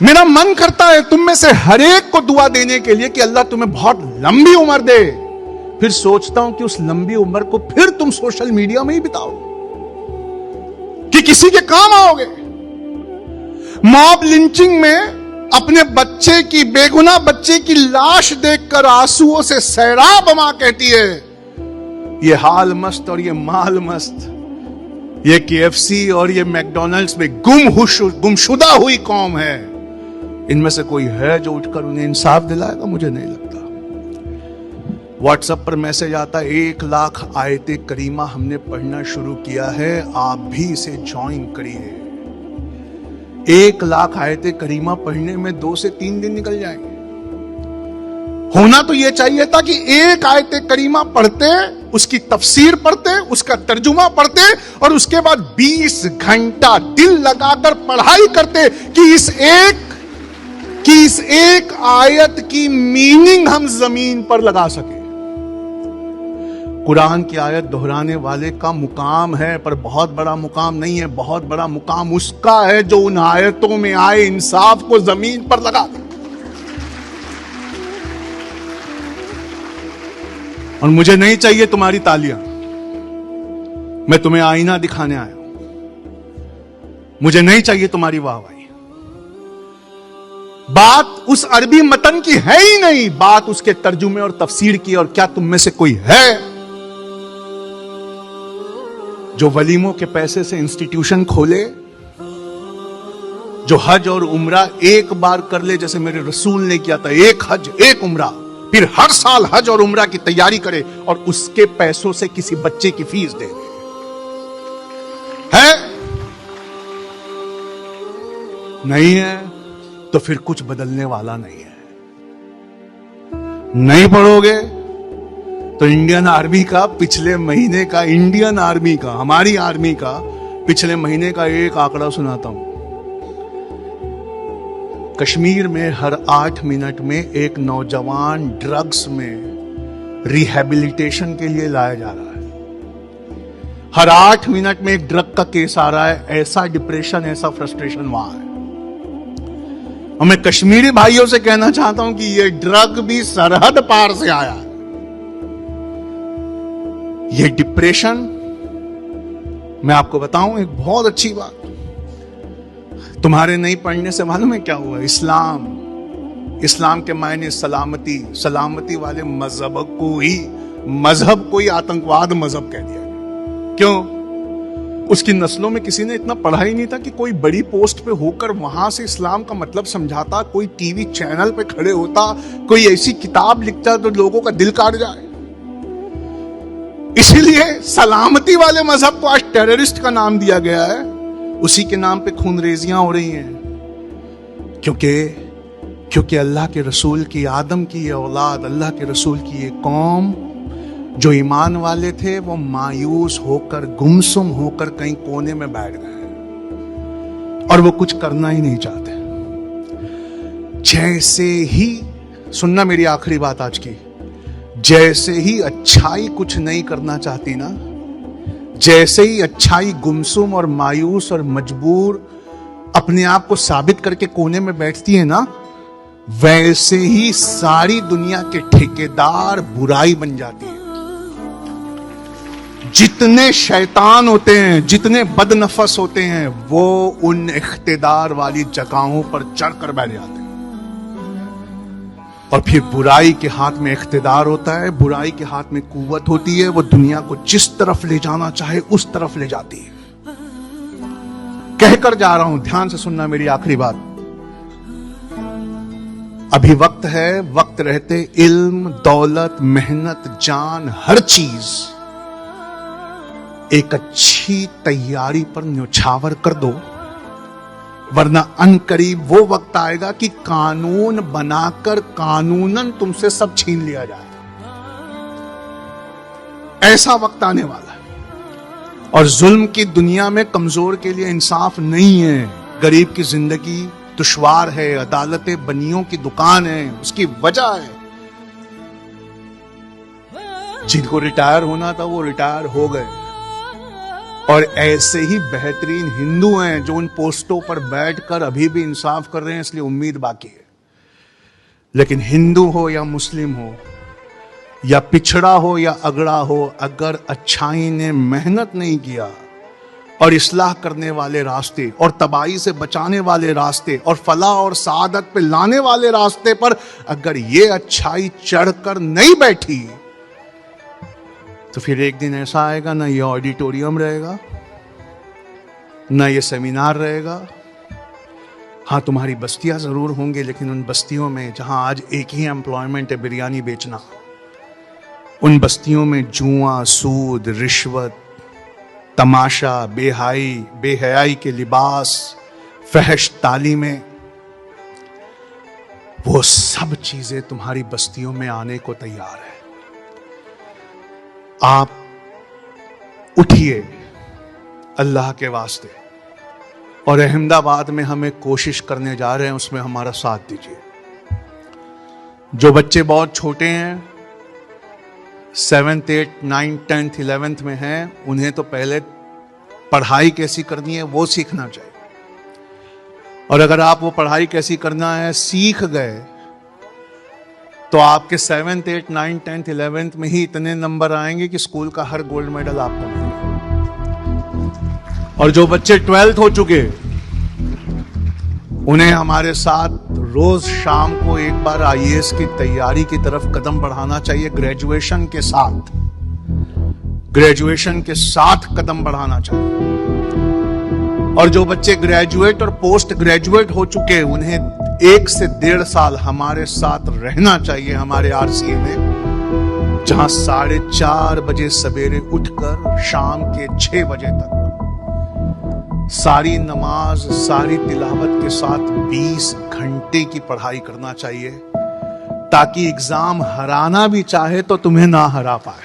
मेरा मन करता है तुम में से हर एक को दुआ देने के लिए कि अल्लाह तुम्हें बहुत लंबी उम्र दे। फिर सोचता हूं कि उस लंबी उम्र को फिर तुम सोशल मीडिया में ही बिताओ कि किसी के काम आओगे। मॉब लिंचिंग में अपने बच्चे की, बेगुनाह बच्चे की लाश देखकर आंसुओं से सैराब मां कहती है, ये हाल मस्त और ये माल मस्त, ये KFC और ये मैकडॉनल्ड्स में गुमशुदा हुई कौम है। इनमें से कोई है जो उठकर उन्हें इंसाफ दिलाएगा? मुझे नहीं लगता। व्हाट्सएप पर मैसेज आता है, 1 लाख आयते करीमा हमने पढ़ना शुरू किया है, आप भी इसे ज्वाइन करिए। 1 लाख आयते करीमा पढ़ने में 2 से 3 दिन निकल जाएंगे। होना तो यह चाहिए था कि एक आयते करीमा पढ़ते, उसकी तफसीर पढ़ते, उसका तर्जुमा पढ़ते और उसके बाद 20 घंटा दिल लगाकर पढ़ाई करते कि इस एक आयत की मीनिंग हम जमीन पर लगा सके। कुरान की आयत दोहराने वाले का मुकाम है, पर बहुत बड़ा मुकाम नहीं है। बहुत बड़ा मुकाम उसका है जो उन आयतों में आए इंसाफ को जमीन पर लगा दे। और मुझे नहीं चाहिए तुम्हारी तालियां, मैं तुम्हें आईना दिखाने आया हूं। मुझे नहीं चाहिए तुम्हारी वाहवाही। बात उस अरबी मतन की है ही नहीं, बात उसके तर्जुमे और तफसीर की। और क्या तुम में से कोई है जो वलीमों के पैसे से इंस्टीट्यूशन खोले, जो हज और उम्रा एक बार कर ले, जैसे मेरे रसूल ने किया था, 1 हज 1 उम्रा, फिर हर साल हज और उम्रा की तैयारी करे और उसके पैसों से किसी बच्चे की फीस दे दे? है? नहीं है तो फिर कुछ बदलने वाला नहीं है। नहीं पढ़ोगे तो इंडियन आर्मी का पिछले महीने का, इंडियन आर्मी का, हमारी आर्मी का पिछले महीने का एक आंकड़ा सुनाता हूं। कश्मीर में हर 8 मिनट में एक नौजवान ड्रग्स में रिहैबिलिटेशन के लिए लाया जा रहा है। हर 8 मिनट में एक ड्रग का केस आ रहा है। ऐसा डिप्रेशन, ऐसा फ्रस्ट्रेशन वहां है। और मैं कश्मीरी भाइयों से कहना चाहता हूं कि यह ड्रग भी सरहद पार से आया है। यह डिप्रेशन, मैं आपको बताऊं एक बहुत अच्छी बात, तुम्हारे नहीं पढ़ने से मालूम है क्या हुआ? इस्लाम के मायने सलामती, सलामती वाले मजहब को ही आतंकवाद मजहब कह दिया। क्यों? उसकी नस्लों में किसी ने इतना पढ़ा ही नहीं था कि कोई बड़ी पोस्ट पे होकर वहां से इस्लाम का मतलब समझाता, कोई टीवी चैनल पे खड़े होता, कोई ऐसी किताब लिखता तो लोगों का दिल काट जाए। इसीलिए सलामती वाले मजहब को आज टेररिस्ट का नाम दिया गया है। उसी के नाम पे खूनरेजियां हो रही हैं। क्योंकि अल्लाह के रसूल की, आदम की ये औलाद, अल्लाह के रसूल की ये कौम, जो ईमान वाले थे, वो मायूस होकर, गुमसुम होकर कहीं कोने में बैठ गए और वो कुछ करना ही नहीं चाहते। जैसे ही, सुनना मेरी आखिरी बात आज की, जैसे ही अच्छाई कुछ नहीं करना चाहती ना, जैसे ही अच्छाई गुमसुम और मायूस और मजबूर अपने आप को साबित करके कोने में बैठती है ना, वैसे ही सारी दुनिया के ठेकेदार बुराई बन जाती है। जितने शैतान होते हैं, जितने बदनफस होते हैं, वो उन इख्तिदार वाली जगहों पर चढ़कर बैठ जाते हैं। और फिर बुराई के हाथ में इख्तिदार होता है, बुराई के हाथ में कुव्वत होती है। वो दुनिया को जिस तरफ ले जाना चाहे उस तरफ ले जाती है। कहकर जा रहा हूं, ध्यान से सुनना मेरी आखिरी बात। अभी वक्त है, वक्त रहते इल्म, दौलत, मेहनत, जान, हर चीज एक अच्छी तैयारी पर न्यौछावर कर दो, वरना अनकरीब वो वक्त आएगा कि कानून बनाकर कानूनन तुमसे सब छीन लिया जाए। ऐसा वक्त आने वाला है। और जुल्म की दुनिया में कमजोर के लिए इंसाफ नहीं है। गरीब की जिंदगी दुश्वार है, अदालतें बनियों की दुकान है। उसकी वजह है, जिनको रिटायर होना था वो रिटायर हो गए। और ऐसे ही बेहतरीन हिंदू हैं जो उन पोस्टों पर बैठकर अभी भी इंसाफ कर रहे हैं, इसलिए उम्मीद बाकी है। लेकिन हिंदू हो या मुस्लिम हो या पिछड़ा हो या अगड़ा हो, अगर अच्छाई ने मेहनत नहीं किया और इस्लाह करने वाले रास्ते और तबाही से बचाने वाले रास्ते और फलाह और सआदत पे लाने वाले रास्ते पर अगर ये अच्छाई चढ़कर नहीं बैठी, तो फिर एक दिन ऐसा आएगा, ना ये ऑडिटोरियम रहेगा, ना ये सेमिनार रहेगा। हाँ, तुम्हारी बस्तियां जरूर होंगी, लेकिन उन बस्तियों में जहां आज एक ही एम्प्लॉयमेंट है, बिरयानी बेचना, उन बस्तियों में जुआ, सूद, रिश्वत, तमाशा, बेहयाई के लिबास, फहश तालीमें, वो सब चीजें तुम्हारी बस्तियों में आने को तैयार है। आप उठिए अल्लाह के वास्ते, और अहमदाबाद में हमें कोशिश करने जा रहे हैं, उसमें हमारा साथ दीजिए। जो बच्चे बहुत छोटे हैं, 7th 8th 9th 10th 11th में हैं, उन्हें तो पहले पढ़ाई कैसी करनी है वो सीखना चाहिए। और अगर आप वो पढ़ाई कैसी करना है सीख गए, तो आपके 7th 8th 9th 10th 11th में ही इतने नंबर आएंगे कि स्कूल का हर गोल्ड मेडल आपको मिलेगा। और जो बच्चे 12th हो चुके, उन्हें हमारे साथ रोज शाम को एक बार IAS की तैयारी की तरफ कदम बढ़ाना चाहिए। ग्रेजुएशन के साथ कदम बढ़ाना चाहिए। और जो बच्चे ग्रेजुएट और पोस्ट ग्रेजुएट हो चुके, उन्हें 1 से 1.5 साल हमारे साथ रहना चाहिए हमारे RCA में, जहां 4:30 बजे सवेरे उठकर शाम के 6 बजे तक सारी नमाज, सारी तिलावत के साथ 20 घंटे की पढ़ाई करना चाहिए, ताकि एग्जाम हराना भी चाहे तो तुम्हें ना हरा पाए।